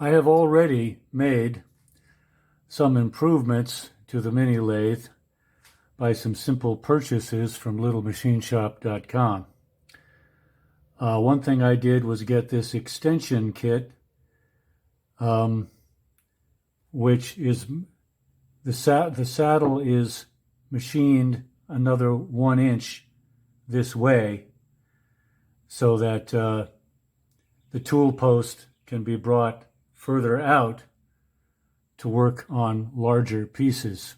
I have already made some improvements to the mini lathe by some simple purchases from littlemachineshop.com. One thing I did was get this extension kit, which is the saddle is machined another 1 inch this way so that the tool post can be brought further out to work on larger pieces.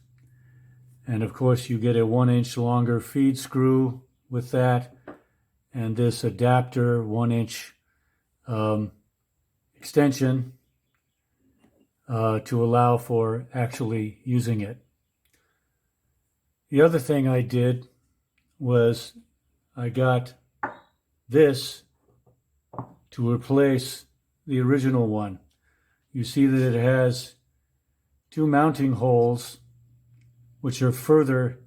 And of course you get a 1 inch longer feed screw with that, and this adapter 1 inch extension to allow for actually using it. The other thing I did was I got this to replace the original one. You see that it has 2 mounting holes which are further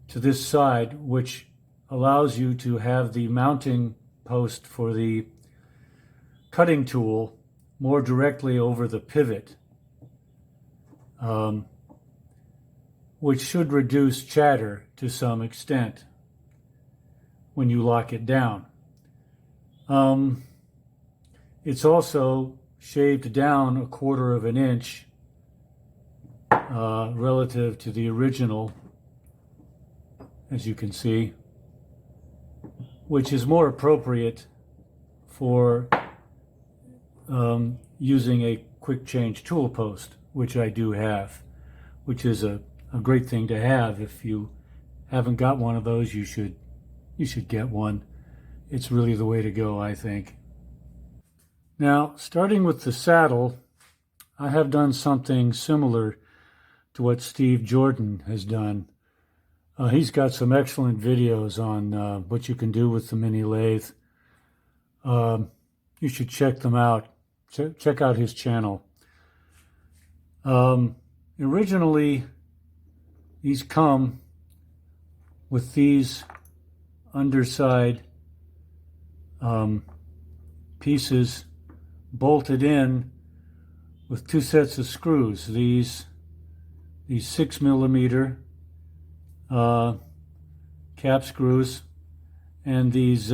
to this side, which allows you to have the mounting post for the cutting tool more directly over the pivot, which should reduce chatter to some extent when you lock it down. It's also shaved down 1/4 of an inch relative to the original, as you can see, which is more appropriate for using a quick change tool post, which I do have, which is a great thing to have. If you haven't got one of those, you should get one. It's really the way to go, I think. Now, starting with the saddle, I have done something similar to what Steve Jordan has done. He's got some excellent videos on what you can do with the mini lathe. You should check them out. Check out his channel. Originally, these come with these underside pieces bolted in with 2 sets of screws. These 6mm cap screws, and these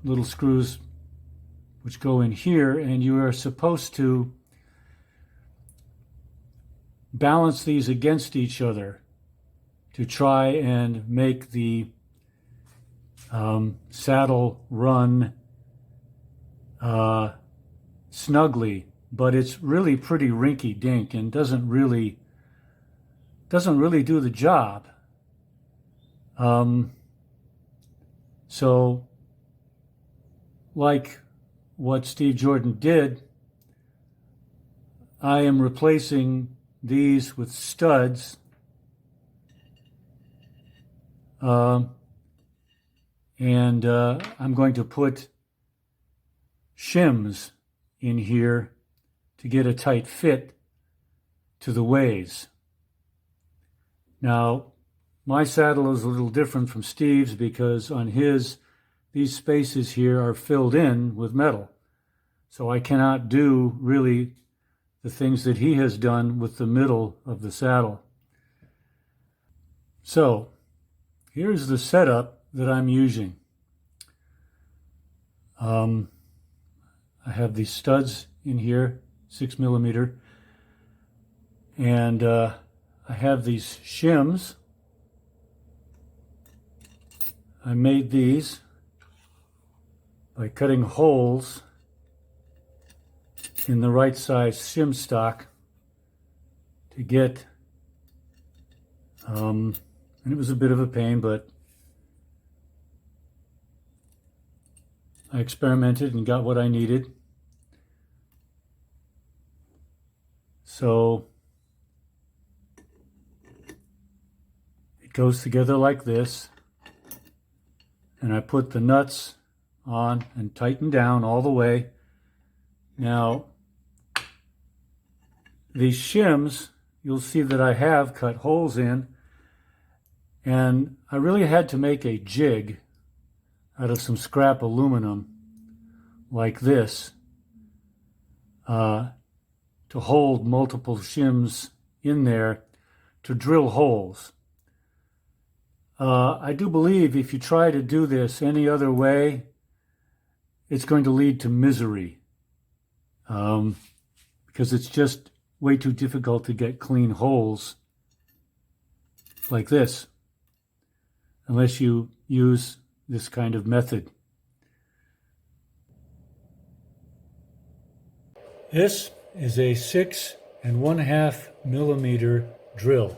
little screws which go in here, and you are supposed to balance these against each other to try and make the saddle run snugly, but it's really pretty rinky-dink and doesn't really do the job. So, like what Steve Jordan did, I am replacing these with studs, and I'm going to put shims in here to get a tight fit to the ways. Now, my saddle is a little different from Steve's because on his, these spaces here are filled in with metal. So I cannot do really the things that he has done with the middle of the saddle. So here's the setup that I'm using. I have these studs in here, 6mm, and I have these shims. I made these by cutting holes in the right size shim stock to get, and it was a bit of a pain, but I experimented and got what I needed. So it goes together like this, and I put the nuts on and tighten down all the way. Now, these shims, you'll see that I have cut holes in, and I really had to make a jig out of some scrap aluminum like this to hold multiple shims in there to drill holes. I do believe if you try to do this any other way, it's going to lead to misery, because it's just way too difficult to get clean holes like this, unless you use this kind of method. This is a 6 1/2 millimeter drill.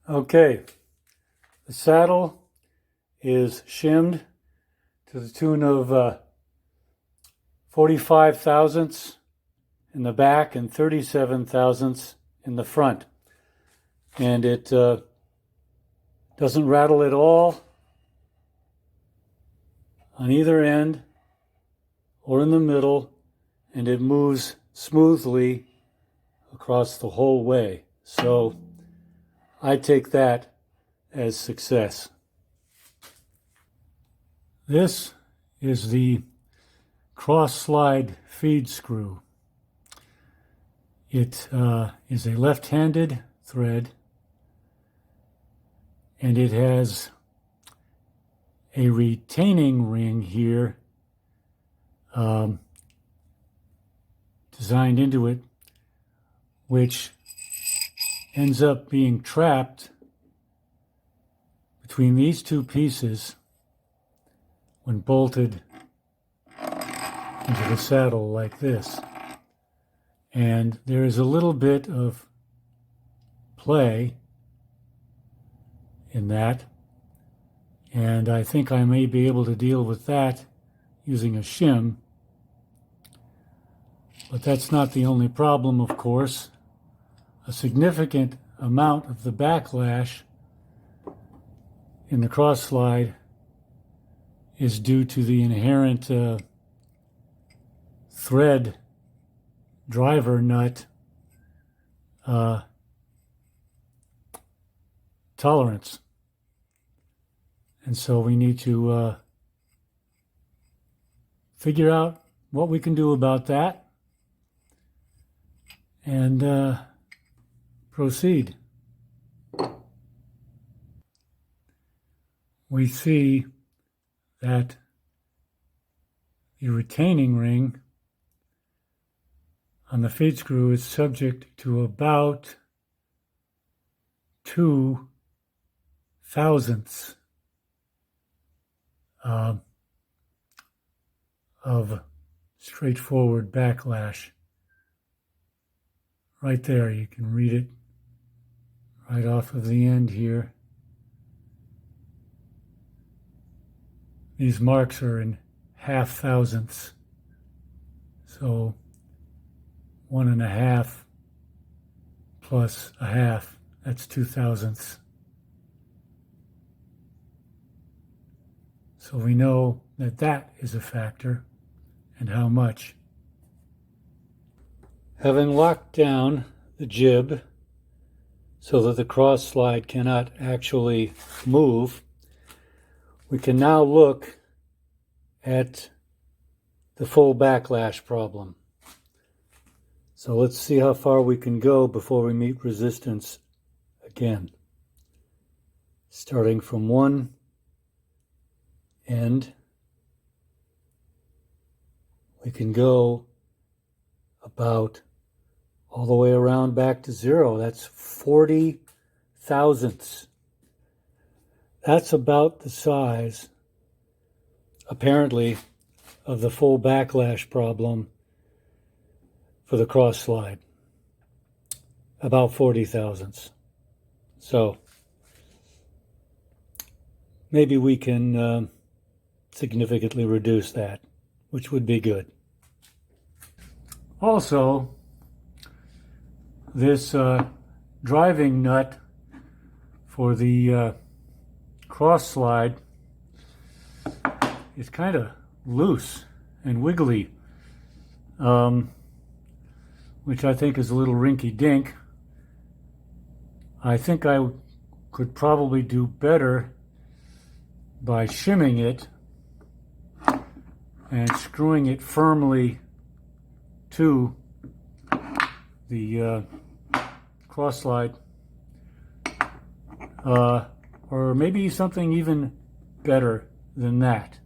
Okay, the saddle is shimmed to the tune of 45 thousandths in the back and 37 thousandths in the front. And it doesn't rattle at all on either end or in the middle, and it moves smoothly across the whole way. So I take that as success. This is the cross-slide feed screw. It is a left-handed thread, and it has a retaining ring here designed into it, which ends up being trapped between these two pieces when bolted into the saddle like this. And there is a little bit of play in that, and I think I may be able to deal with that using a shim. But that's not the only problem, of course. A significant amount of the backlash in the cross slide is due to the inherent thread driver nut tolerance. And so we need to figure out what we can do about that and proceed. We see that the retaining ring on the feed screw is subject to about 2 thousandths of straightforward backlash. Right there, you can read it right off of the end here. These marks are in half thousandths. So 1.5 plus a half, that's 2 thousandths. So we know that that is a factor, and how much. Having locked down the jib so that the cross slide cannot actually move, we can now look at the full backlash problem. So let's see how far we can go before we meet resistance again. Starting from one end, we can go about all the way around back to 0. That's 40 thousandths. That's about the size, apparently, of the full backlash problem for the cross slide. About 40 thousandths. So maybe we can significantly reduce that, which would be good. Also, this driving nut for the cross slide is kind of loose and wiggly, which I think is a little rinky-dink. I think I could probably do better by shimming it and screwing it firmly to the cross slide, or maybe something even better than that.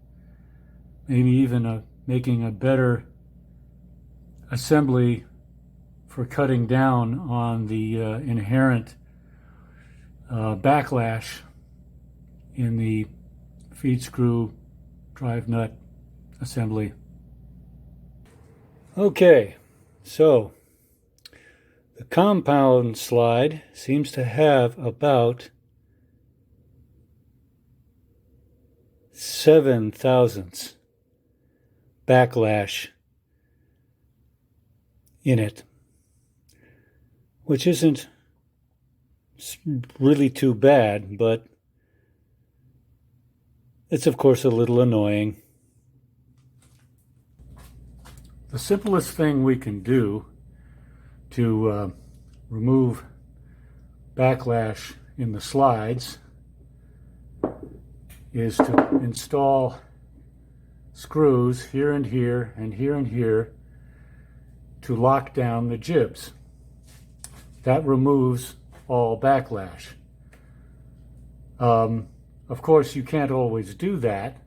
Maybe even making a better assembly for cutting down on the inherent backlash in the feed screw drive nut assembly. Okay, so the compound slide seems to have about 7 thousandths backlash in it, which isn't really too bad, but it's of course a little annoying. The simplest thing we can do to remove backlash in the slides is to install screws here and here and here and here to lock down the jibs. That removes all backlash. Of course, you can't always do that.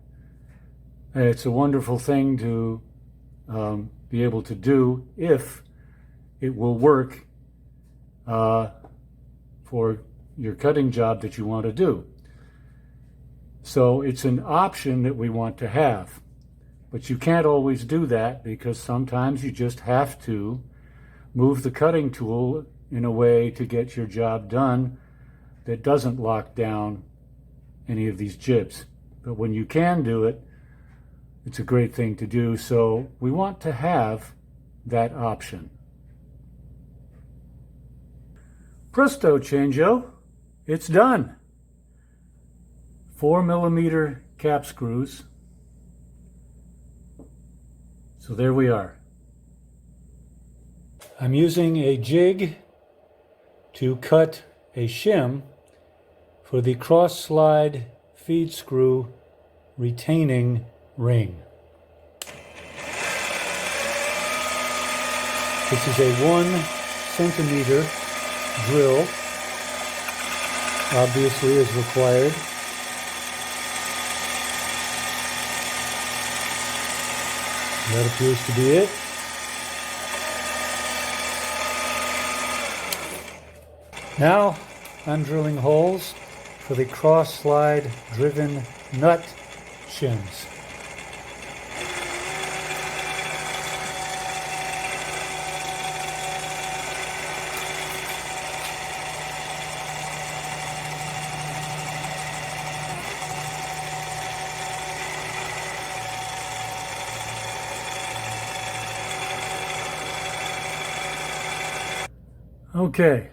It's a wonderful thing to be able to do if it will work for your cutting job that you want to do. So it's an option that we want to have. But you can't always do that because sometimes you just have to move the cutting tool in a way to get your job done that doesn't lock down any of these jibs. But when you can do it, it's a great thing to do. So we want to have that option. Presto changeo, it's done. 4mm cap screws. So there we are. I'm using a jig to cut a shim for the cross slide feed screw retaining ring. This is a 1 centimeter drill, obviously as required. That appears to be it. Now I'm drilling holes for the cross slide driven nut shims. Okay.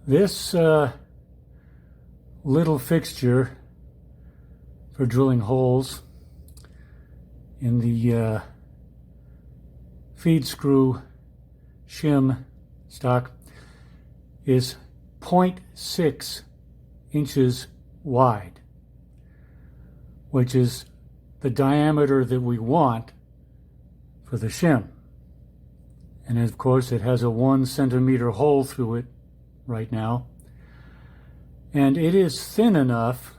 This little fixture for drilling holes in the feed screw shim stock is 0.6 inches wide, which is the diameter that we want for the shim. And of course it has a 1 centimeter hole through it right now. And it is thin enough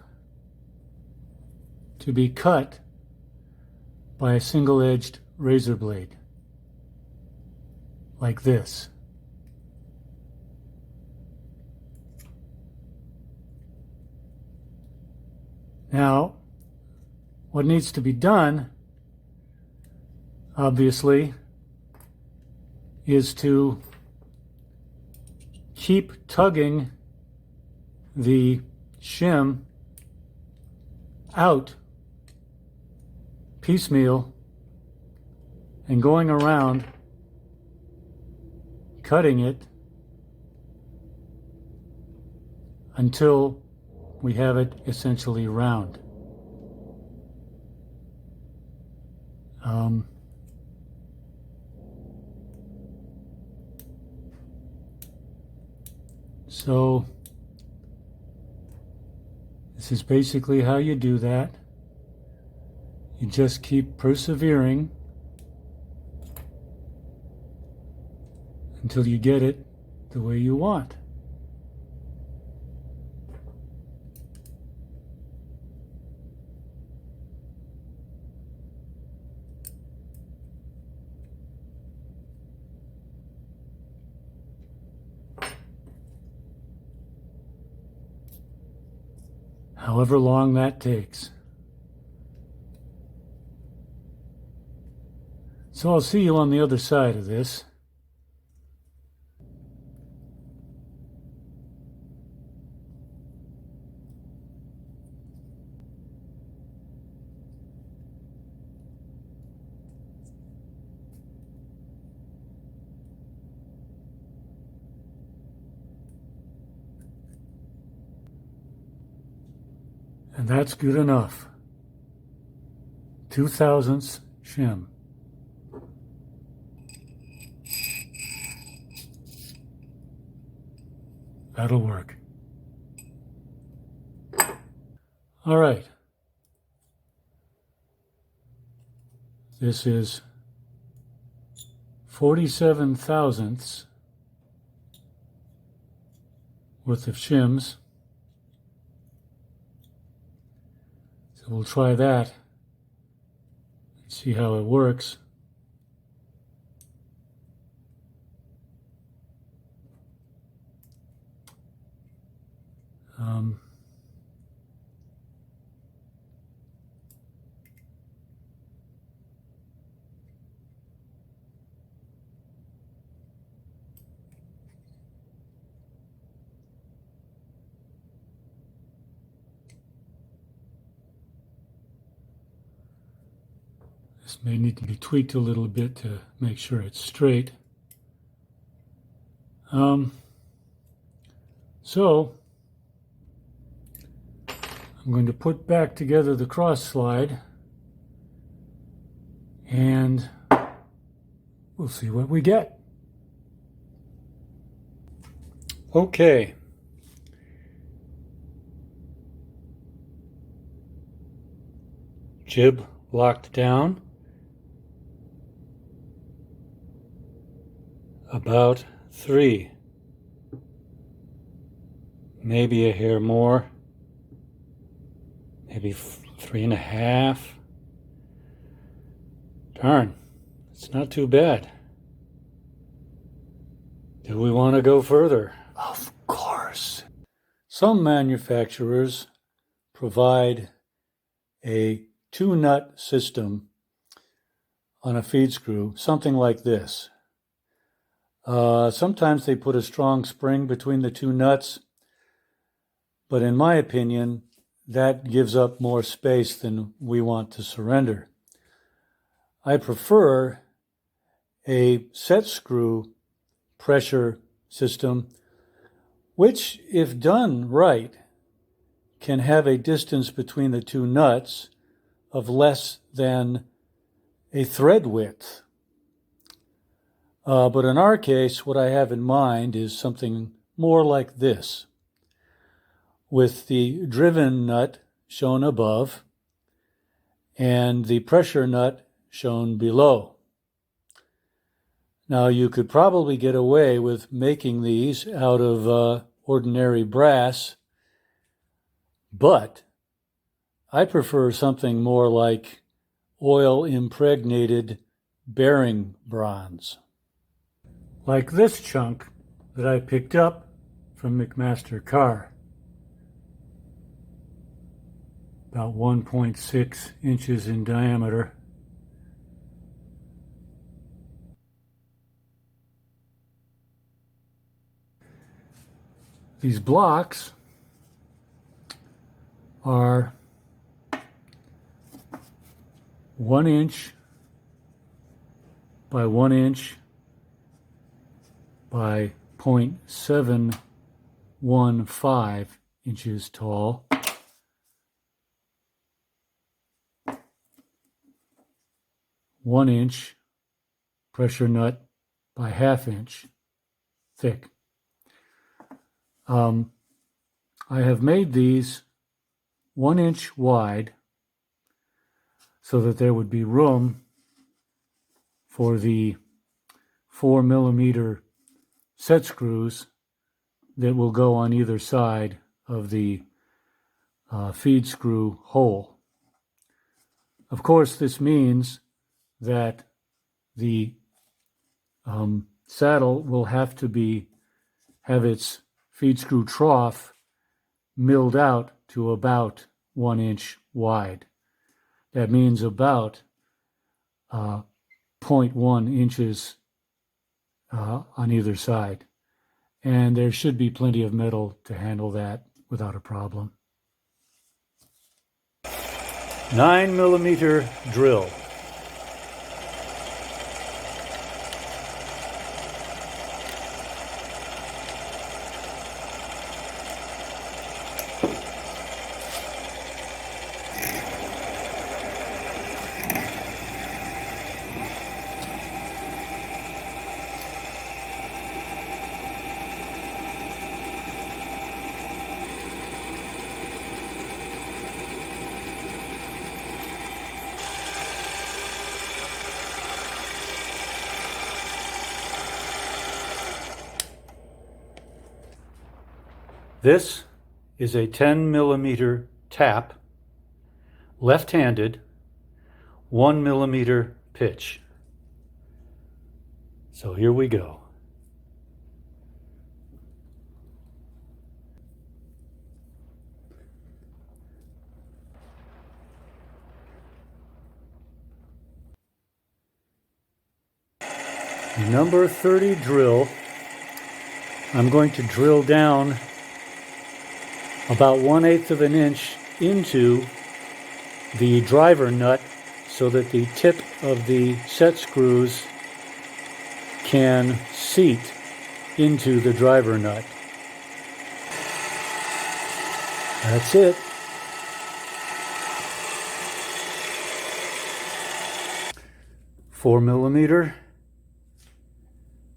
to be cut by a single-edged razor blade, like this. Now, what needs to be done, obviously, is to keep tugging the shim out piecemeal and going around, cutting it until we have it essentially round. So this is basically how you do that. You just keep persevering until you get it the way you want. However long that takes. So I'll see you on the other side of this. And that's good enough. 2/1000 shim. That'll work. All right. This is 47 thousandths worth of shims. So we'll try that and see how it works. This may need to be tweaked a little bit to make sure it's straight. So I'm going to put back together the cross slide and we'll see what we get. Okay. Jib locked down. About 3. Maybe a hair more. Maybe 3.5. Darn, it's not too bad. Do we want to go further? Of course. Some manufacturers provide a 2-nut system on a feed screw, something like this. Sometimes they put a strong spring between the 2 nuts, but in my opinion, that gives up more space than we want to surrender. I prefer a set screw pressure system, which, if done right, can have a distance between the 2 nuts of less than a thread width. But in our case, what I have in mind is something more like this, with the driven nut shown above and the pressure nut shown below. Now, you could probably get away with making these out of ordinary brass, but I prefer something more like oil-impregnated bearing bronze. Like this chunk that I picked up from McMaster Carr. About 1.6 inches in diameter. These blocks are 1 inch by 1 inch by 0.715 inches tall. One inch pressure nut by ½ inch thick. I have made these 1 inch wide so that there would be room for the 4mm set screws that will go on either side of the feed screw hole. Of course, this means that the saddle will have to have its feed screw trough milled out to about 1 inch wide. That means about 0.1 inches on either side. And there should be plenty of metal to handle that without a problem. 9mm drill. This is a 10mm tap, left-handed, 1mm pitch. So here we go. Number 30 drill. I'm going to drill down about 1/8 of an inch into the driver nut so that the tip of the set screws can seat into the driver nut. That's it. (4mm,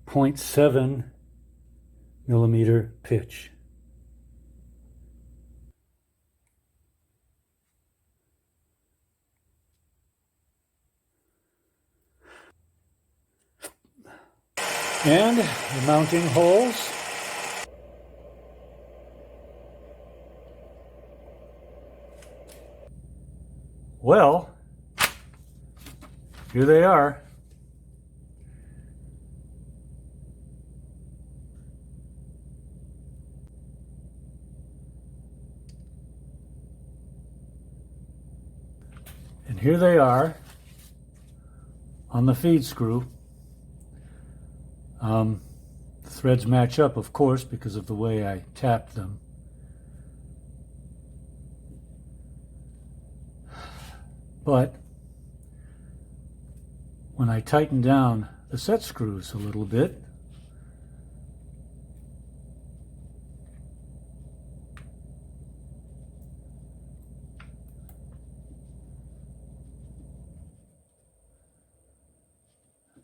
0.7mm pitch. And the mounting holes. Well, here they are. And here they are on the feed screw. The threads match up, of course, because of the way I tapped them. But when I tighten down the set screws a little bit,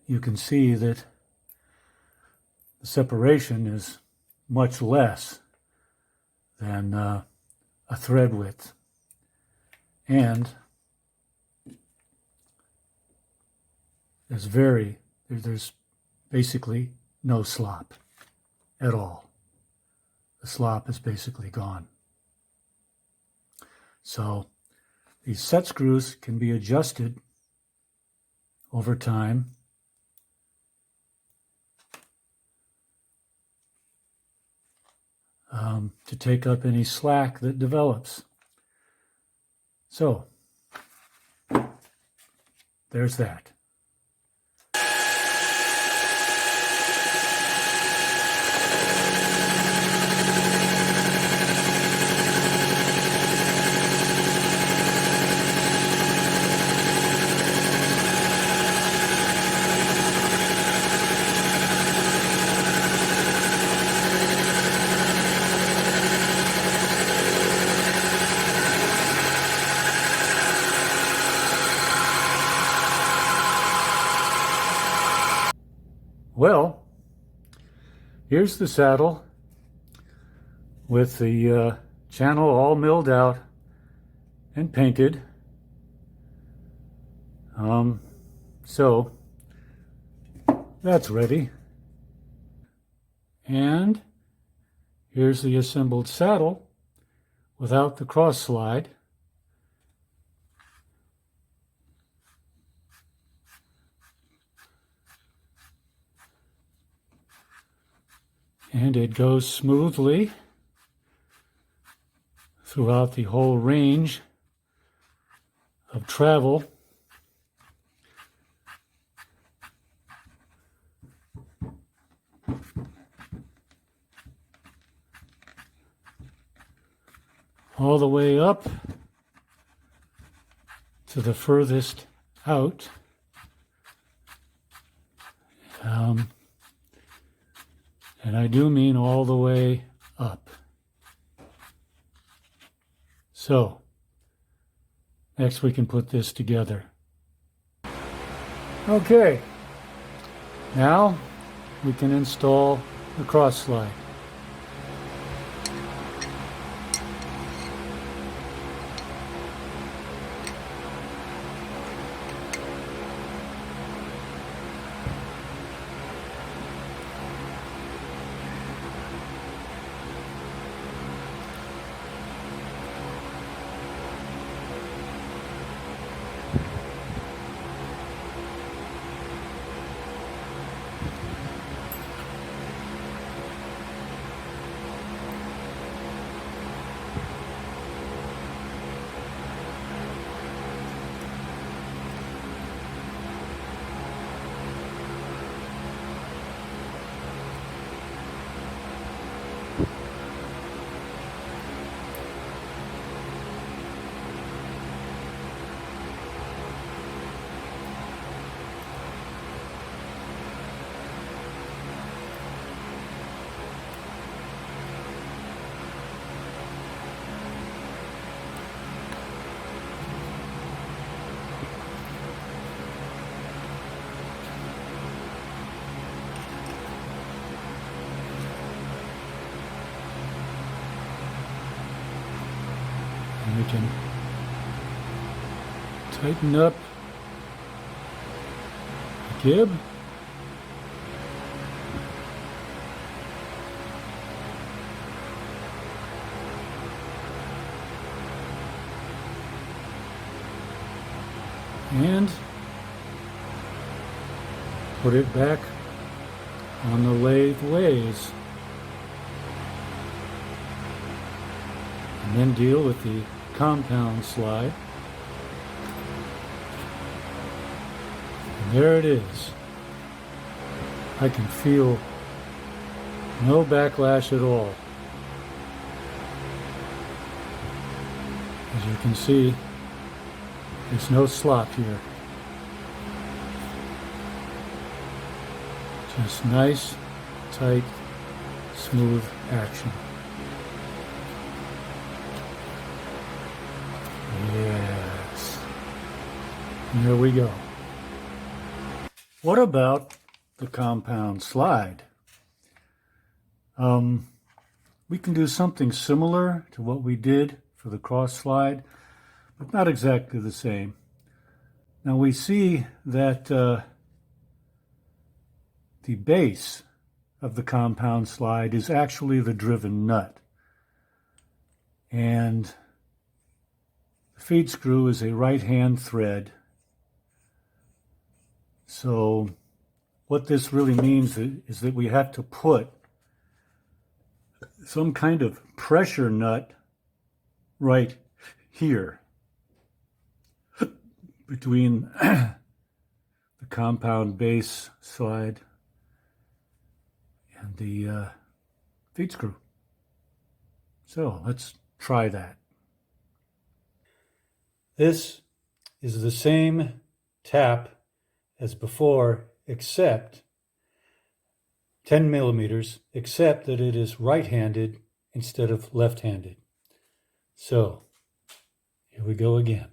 you can see that the separation is much less than a thread width. And there's basically no slop at all. The slop is basically gone. So these set screws can be adjusted over time to take up any slack that develops. So there's that. Well, here's the saddle with the channel all milled out and painted. So that's ready. And here's the assembled saddle without the cross slide. And it goes smoothly throughout the whole range of travel. All the way up to the furthest out. And I do mean all the way up. So, next we can put this together. Okay, now we can install the cross slide. And we can tighten up the gib. And put it back on the lathe ways. And then deal with the compound slide. And there it is. I can feel no backlash at all. As you can see, there's no slop here. Just nice, tight, smooth action. Yes. And there we go. What about the compound slide? We can do something similar to what we did for the cross slide, but not exactly the same. Now we see that the base of the compound slide is actually the driven nut. And the feed screw is a right-hand thread. So what this really means is that we have to put some kind of pressure nut right here between the compound base slide and the feed screw. So let's try that. This is the same tap as before, except 10 millimeters, except that it is right-handed instead of left-handed. So here we go again.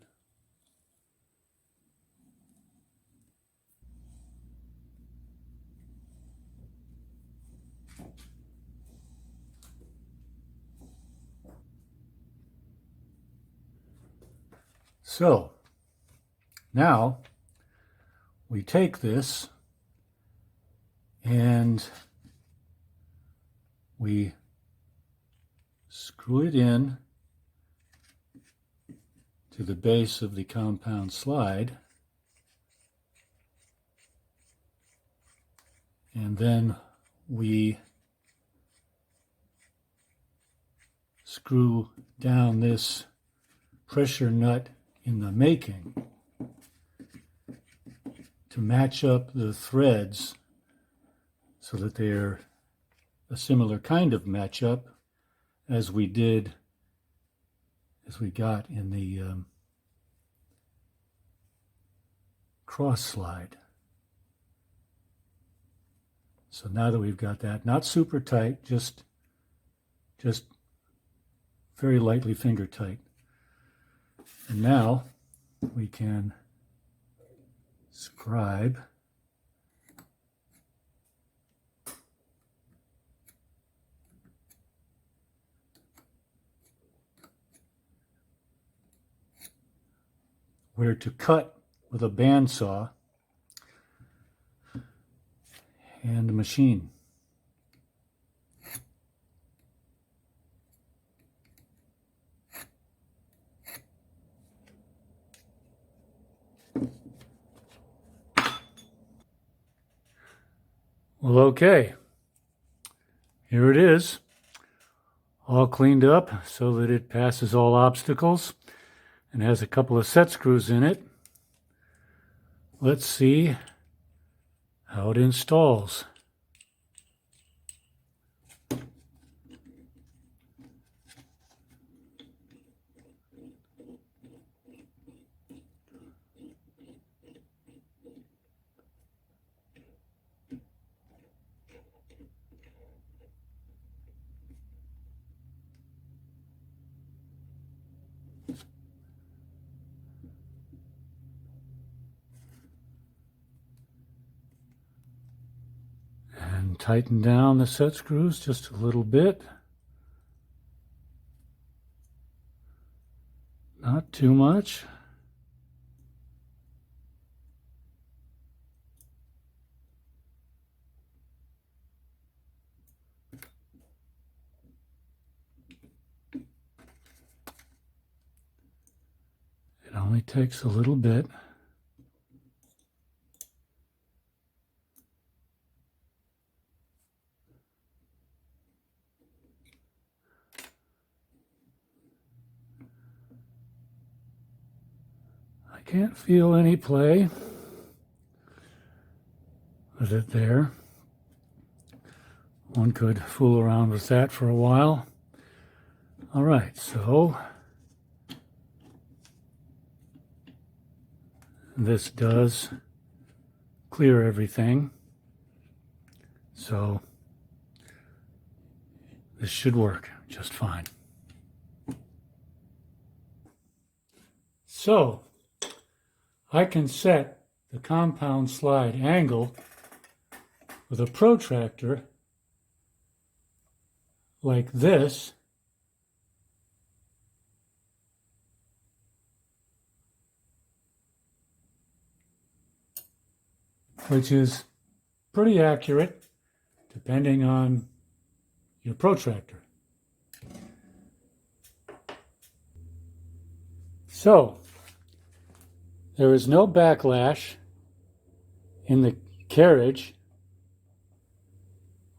So now we take this and we screw it in to the base of the compound slide, and then we screw down this pressure nut in the making to match up the threads so that they're a similar kind of matchup as we got in the cross slide. So now that we've got that, not super tight, just very lightly finger tight. And now we can scribe where to cut with a bandsaw and a machine. Well, okay, here it is, all cleaned up so that it passes all obstacles and has a couple of set screws in it. Let's see how it installs. And tighten down the set screws just a little bit. Not too much. It only takes a little bit. I can't feel any play with it there. One could fool around with that for a while. All right, so this does clear everything. So this should work just fine. So I can set the compound slide angle with a protractor like this, which is pretty accurate depending on your protractor. So there is no backlash in the carriage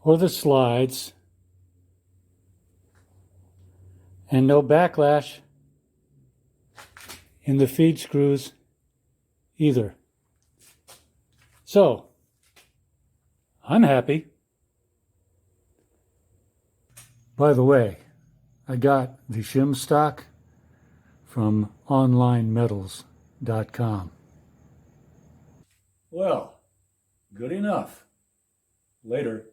or the slides, and no backlash in the feed screws either. So I'm happy. By the way, I got the shim stock from onlinemetals.com. Well, good enough. Later.